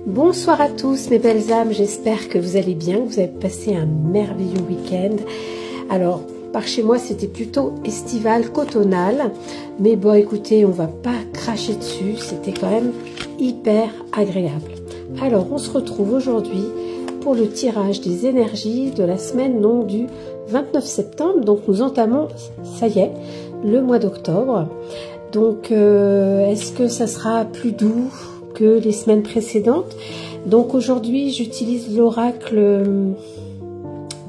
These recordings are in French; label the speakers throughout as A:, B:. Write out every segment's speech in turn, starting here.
A: Bonsoir à tous mes belles âmes, j'espère que vous allez bien, que vous avez passé un merveilleux week-end. Alors, par chez moi, c'était plutôt estival, cotonal, mais bon, écoutez, on va pas cracher dessus, c'était quand même hyper agréable. Alors, on se retrouve aujourd'hui pour le tirage des énergies de la semaine du 29 septembre. Donc, nous entamons, ça y est, le mois d'octobre. Donc, est-ce que ça sera plus doux que les semaines précédentes? Donc aujourd'hui j'utilise l'oracle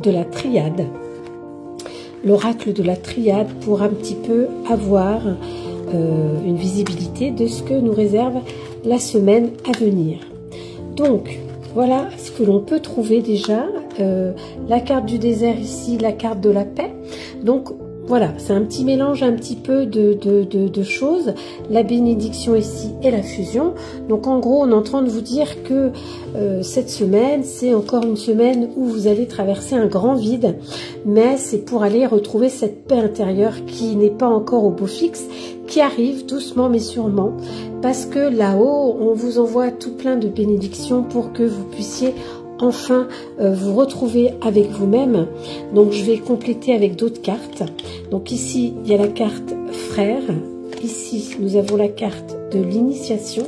A: de la triade. L'oracle de la triade pour un petit peu avoir une visibilité de ce que nous réserve la semaine à venir. Donc voilà ce que l'on peut trouver déjà. La carte du désert ici, la carte de la paix. Donc voilà, c'est un petit mélange un petit peu de choses. La bénédiction ici et la fusion. Donc en gros, on est en train de vous dire que cette semaine, c'est encore une semaine où vous allez traverser un grand vide. Mais c'est pour aller retrouver cette paix intérieure qui n'est pas encore au beau fixe, qui arrive doucement mais sûrement. Parce que là-haut, on vous envoie tout plein de bénédictions pour que vous puissiez enfin vous retrouver avec vous-même. Donc je vais compléter avec d'autres cartes. Donc ici il y a la carte frère, ici nous avons la carte de l'initiation,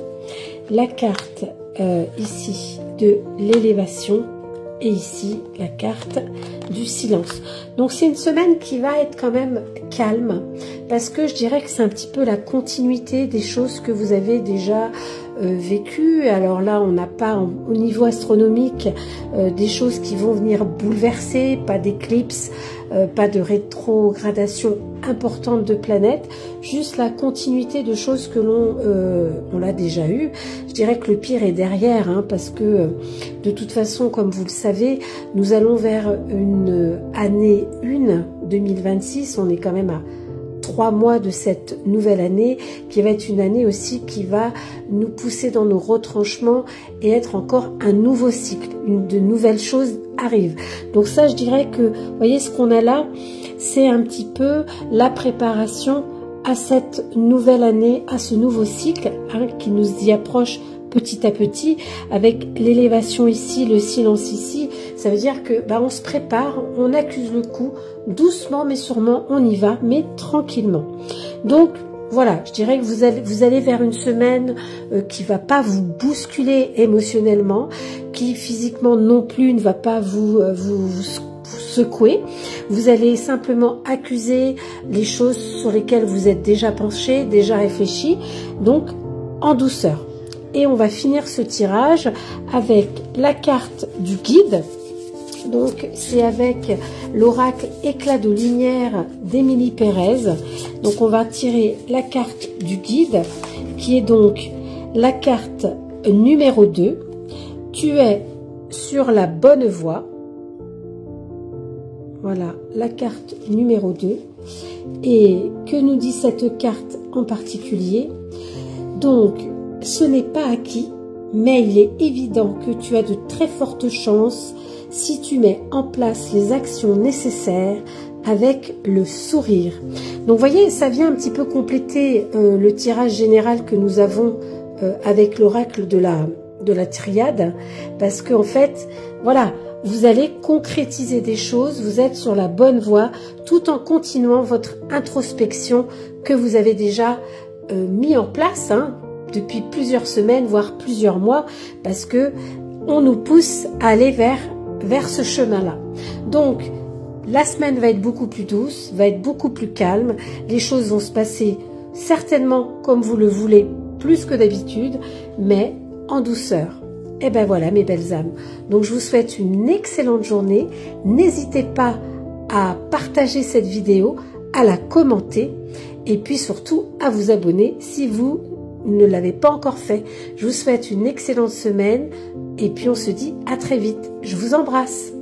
A: la carte ici de l'élévation et ici la carte du silence. Donc c'est une semaine qui va être quand même calme parce que je dirais que c'est un petit peu la continuité des choses que vous avez déjà vécu. Alors là, on n'a pas au niveau astronomique des choses qui vont venir bouleverser, pas d'éclipse, pas de rétrogradation importante de planètes, juste la continuité de choses que on l'a déjà eu. Je dirais que le pire est derrière, hein, parce que de toute façon, comme vous le savez, nous allons vers une année 2026, on est quand même à 3 mois de cette nouvelle année qui va être une année aussi qui va nous pousser dans nos retranchements et être encore un nouveau cycle, de nouvelles choses arrivent. Donc ça, je dirais que, vous voyez, ce qu'on a là, c'est un petit peu la préparation à cette nouvelle année, à ce nouveau cycle, hein, qui nous y approche petit à petit, avec l'élévation ici, le silence ici. Ça veut dire que on se prépare, on accuse le coup, doucement mais sûrement on y va, mais tranquillement. Donc voilà, je dirais que vous allez vers une semaine qui va pas vous bousculer émotionnellement, qui physiquement non plus ne va pas vous secouer. Vous allez simplement accuser les choses sur lesquelles vous êtes déjà penché, déjà réfléchi, donc en douceur. Et on va finir ce tirage avec la carte du guide. Donc c'est avec l'oracle éclat de lumière d'Émilie Pérez. Donc on va tirer la carte du guide qui est donc la carte numéro 2. Tu es sur la bonne voie. Voilà la carte numéro 2. Et que nous dit cette carte en particulier? Donc ce n'est pas acquis, mais il est évident que tu as de très fortes chances si tu mets en place les actions nécessaires avec le sourire. Donc vous voyez, ça vient un petit peu compléter le tirage général que nous avons avec l'oracle de la triade, parce qu'en fait, voilà, vous allez concrétiser des choses, vous êtes sur la bonne voie, tout en continuant votre introspection que vous avez déjà mis en place, hein, depuis plusieurs semaines, voire plusieurs mois, parce que on nous pousse à aller vers ce chemin-là. Donc, la semaine va être beaucoup plus douce, va être beaucoup plus calme, les choses vont se passer certainement comme vous le voulez, plus que d'habitude, mais en douceur. Et ben voilà mes belles âmes. Donc je vous souhaite une excellente journée. N'hésitez pas à partager cette vidéo, à la commenter et puis surtout à vous abonner si vous ne l'avez pas encore fait. Je vous souhaite une excellente semaine et puis on se dit à très vite. Je vous embrasse.